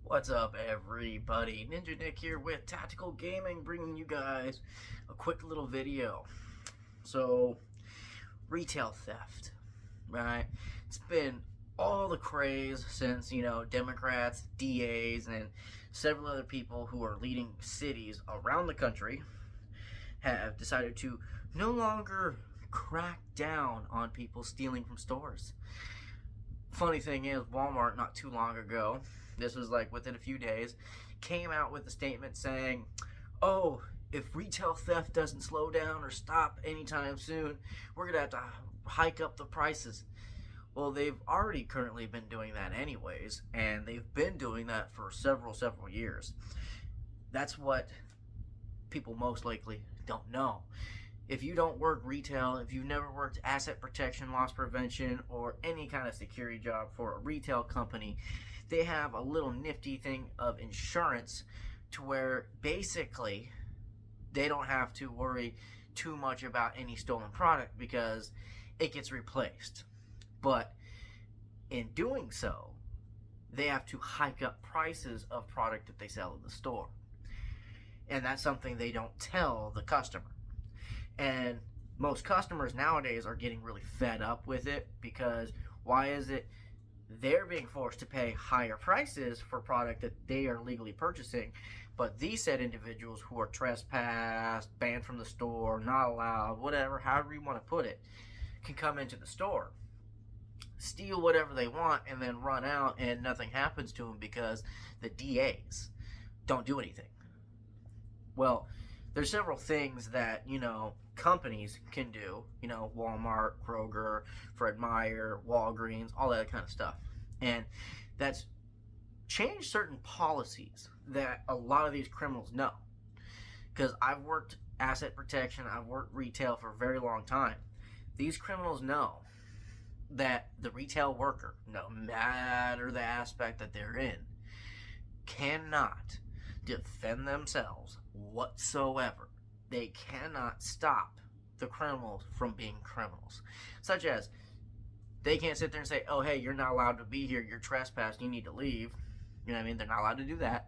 What's up, everybody? Ninja Nick here with Tactical Gaming, bringing you guys a quick little video. So, retail theft, right? It's been all the craze since, Democrats, DAs, and several other people who are leading cities around the country have decided to no longer crack down on people stealing from stores. Funny thing is, Walmart not too long ago, this was like within a few days, came out with a statement saying, oh, if retail theft doesn't slow down or stop anytime soon, we're going to have to hike up the prices. Well, they've already currently been doing that anyways, and they've been doing that for several years. That's what people most likely don't know. If you don't work retail, if you've never worked asset protection, loss prevention, or any kind of security job for a retail company, they have a little nifty thing of insurance to where basically they don't have to worry too much about any stolen product because it gets replaced. But in doing so, they have to hike up prices of product that they sell in the store. And that's something they don't tell the customer. And most customers nowadays are getting really fed up with it because why is it they're being forced to pay higher prices for product that they are legally purchasing, but these said individuals who are trespassed, banned from the store, not allowed, whatever, however you want to put it, can come into the store, steal whatever they want, and then run out and nothing happens to them because the DAs don't do anything. Well, there's several things that, companies can do, Walmart, Kroger, Fred Meyer, Walgreens, all that kind of stuff. And that's changed certain policies that a lot of these criminals know. Because I've worked asset protection, I've worked retail for a very long time. These criminals know that the retail worker, no matter the aspect that they're in, cannot defend themselves whatsoever. They cannot stop the criminals from being criminals. Such as, they can't sit there and say, oh, hey, you're not allowed to be here, you're trespassing, you need to leave. You know what I mean? They're not allowed to do that.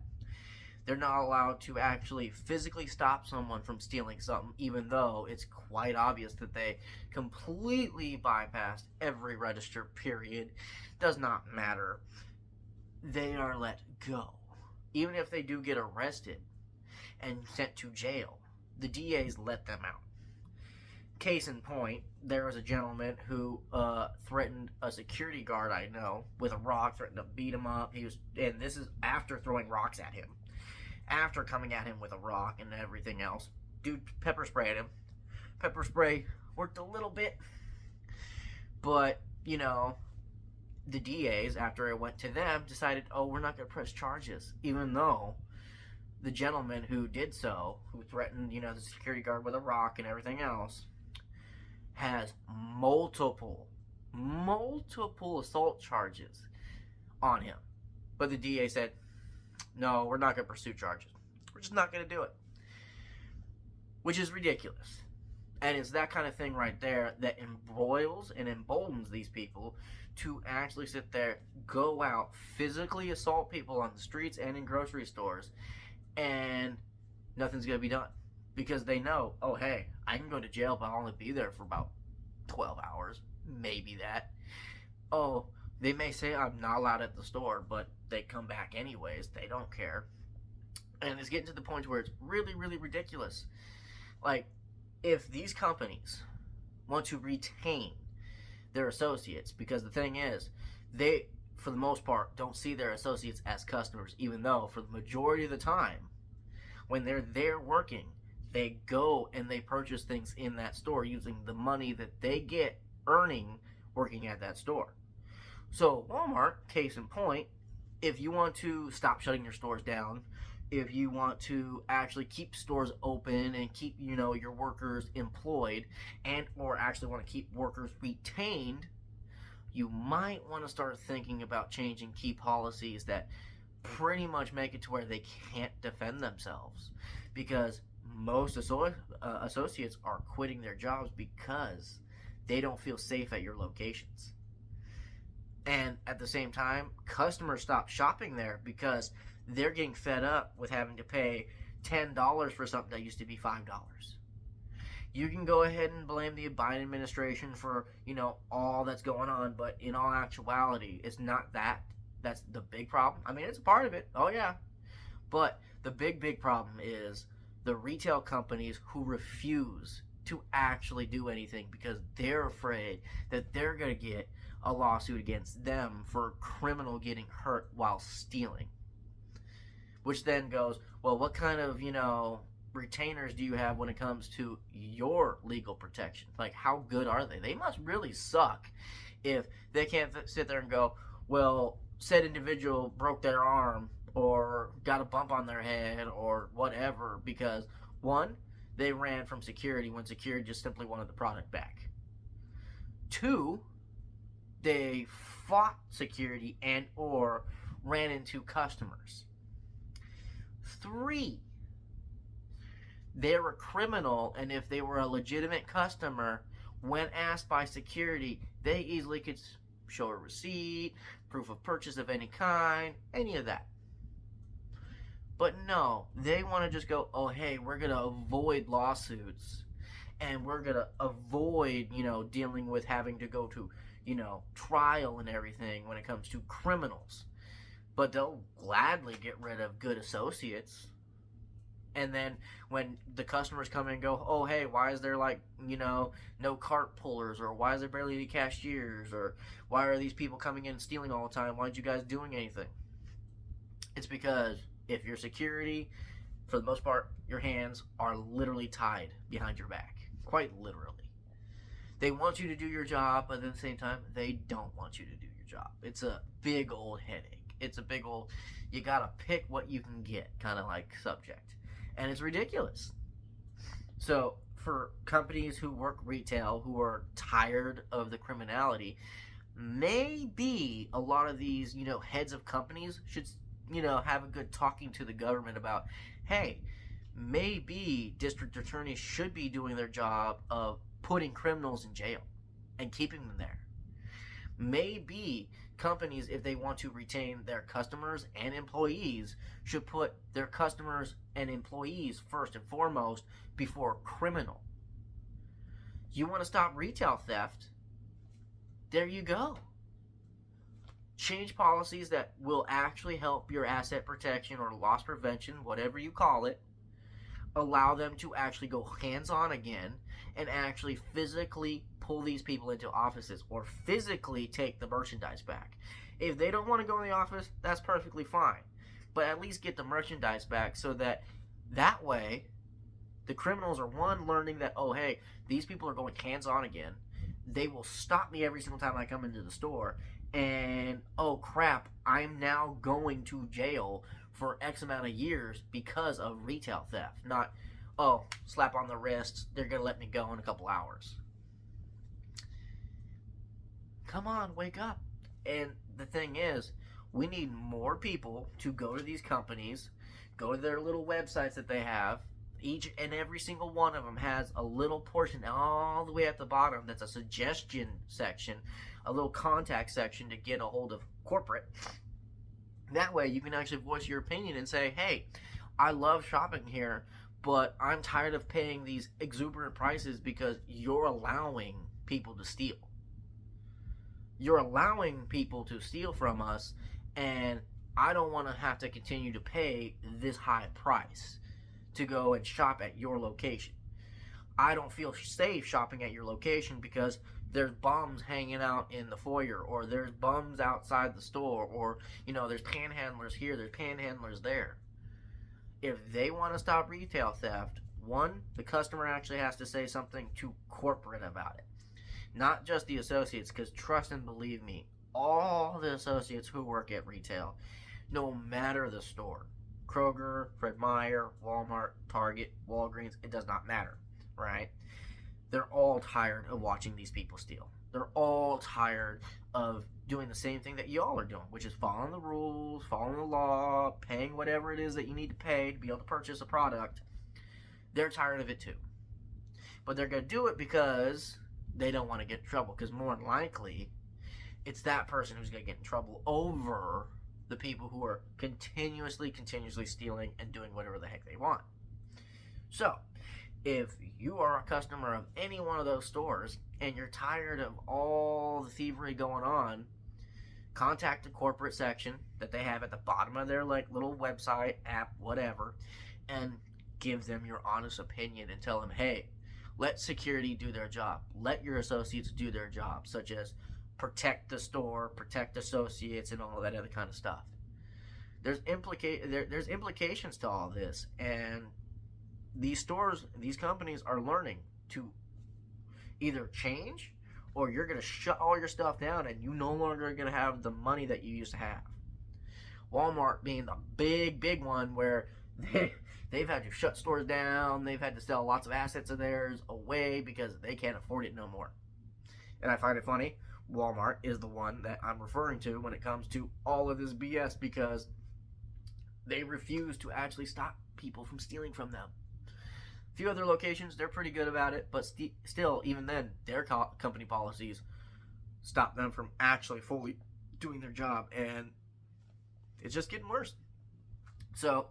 They're not allowed to actually physically stop someone from stealing something, even though it's quite obvious that they completely bypassed every register, period. Does not matter. They are let go. Even if they do get arrested and sent to jail, the DAs let them out. Case in point, there was a gentleman who threatened a security guard I know with a rock, threatened to beat him up. And this is after throwing rocks at him. After coming at him with a rock and everything else, dude pepper sprayed him. Pepper spray worked a little bit, but the DAs, after it went to them, decided, oh, we're not going to press charges, even though the gentleman who did so, who threatened, the security guard with a rock and everything else, has multiple assault charges on him. But the DA said, no, we're not going to pursue charges. We're just not going to do it. Which is ridiculous. And it's that kind of thing right there that embroils and emboldens these people to actually sit there, go out, physically assault people on the streets and in grocery stores, and nothing's going to be done. Because they know, oh, hey, I can go to jail, but I'll only be there for about 12 hours. Maybe that. Oh, they may say I'm not allowed at the store, but they come back anyways. They don't care. And it's getting to the point where it's really, really ridiculous. Like, if these companies want to retain their associates, because the thing is, they, for the most part, don't see their associates as customers, even though for the majority of the time, when they're there working, they go and they purchase things in that store using the money that they get earning working at that store. So Walmart, case in point, if you want to stop shutting your stores down, if you want to actually keep stores open and keep, your workers employed, and or actually want to keep workers retained, you might want to start thinking about changing key policies that pretty much make it to where they can't defend themselves. Because most associates are quitting their jobs because they don't feel safe at your locations. And at the same time, customers stop shopping there because they're getting fed up with having to pay $10 for something that used to be $5. You can go ahead and blame the Biden administration for, all that's going on, but in all actuality, it's not that. That's the big problem. I mean, it's a part of it. Oh, yeah. But the big problem is the retail companies who refuse to actually do anything because they're afraid that they're going to get a lawsuit against them for a criminal getting hurt while stealing. Which then goes, well, what kind of, retainers do you have when it comes to your legal protection? Like, how good are they? They must really suck if they can't sit there and go, well, said individual broke their arm or got a bump on their head or whatever because, one, they ran from security when security just simply wanted the product back. Two, they fought security and or ran into customers. Three, they're a criminal, and if they were a legitimate customer, when asked by security, they easily could show a receipt, proof of purchase of any kind, any of that. But no, they want to just go, oh, hey, we're going to avoid lawsuits, and we're going to avoid, dealing with having to go to, trial and everything when it comes to criminals. But they'll gladly get rid of good associates. And then when the customers come in and go, oh, hey, why is there no cart pullers, or why is there barely any cashiers, or why are these people coming in and stealing all the time? Why aren't you guys doing anything? It's because if you're security, for the most part, your hands are literally tied behind your back. Quite literally. They want you to do your job, but at the same time, they don't want you to do your job. It's a big old headache. It's a big old, you gotta pick what you can get kind of like subject. And it's ridiculous. So for companies who work retail, who are tired of the criminality, maybe a lot of these, heads of companies should, have a good talking to the government about, hey, maybe district attorneys should be doing their job of putting criminals in jail and keeping them there. Maybe companies, if they want to retain their customers and employees, should put their customers and employees first and foremost before criminal. You want to stop retail theft? There you go. Change policies that will actually help your asset protection or loss prevention, whatever you call it. Allow them to actually go hands-on again and actually physically pull these people into offices or physically take the merchandise back. If they don't want to go in the office, that's perfectly fine. But at least get the merchandise back so that way the criminals are, one, learning that, oh, hey, these people are going hands-on again. They will stop me every single time I come into the store. And, oh, crap, I'm now going to jail for X amount of years because of retail theft. Not, oh, slap on the wrist, they're going to let me go in a couple hours. Come on, wake up. And the thing is, we need more people to go to these companies, go to their little websites that they have. Each and every single one of them has a little portion all the way at the bottom that's a suggestion section, a little contact section to get a hold of corporate. That way you can actually voice your opinion and say, hey, I love shopping here, but I'm tired of paying these exuberant prices because you're allowing people to steal. You're allowing people to steal from us, and I don't want to have to continue to pay this high price to go and shop at your location. I don't feel safe shopping at your location because there's bums hanging out in the foyer, or there's bums outside the store, or, there's panhandlers here, there's panhandlers there. If they want to stop retail theft, one, the customer actually has to say something to corporate about it. Not just the associates, because trust and believe me, all the associates who work at retail, no matter the store, Kroger, Fred Meyer, Walmart, Target, Walgreens, it does not matter, right? They're all tired of watching these people steal. They're all tired of doing the same thing that y'all are doing, which is following the rules, following the law, paying whatever it is that you need to pay to be able to purchase a product. They're tired of it too. But they're going to do it because they don't want to get in trouble. Because more than likely, it's that person who's going to get in trouble over the people who are continuously stealing and doing whatever the heck they want. So, if you are a customer of any one of those stores and you're tired of all the thievery going on, contact the corporate section that they have at the bottom of their like little website, app, whatever, and give them your honest opinion and tell them, hey, let security do their job. Let your associates do their job, such as protect the store, protect associates, and all that other kind of stuff. There's implications to all this, and these stores, these companies are learning to either change or you're going to shut all your stuff down and you no longer are going to have the money that you used to have. Walmart being the big one where they've had to shut stores down, they've had to sell lots of assets of theirs away because they can't afford it no more. And I find it funny, Walmart is the one that I'm referring to when it comes to all of this BS because they refuse to actually stop people from stealing from them. A few other locations, they're pretty good about it, but still, even then, their company policies stop them from actually fully doing their job, and it's just getting worse. So,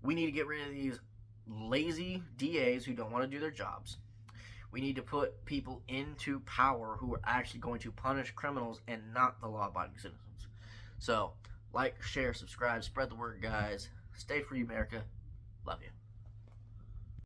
we need to get rid of these lazy DAs who don't want to do their jobs. We need to put people into power who are actually going to punish criminals and not the law-abiding citizens. So, like, share, subscribe, spread the word, guys. Stay free, America. Love you.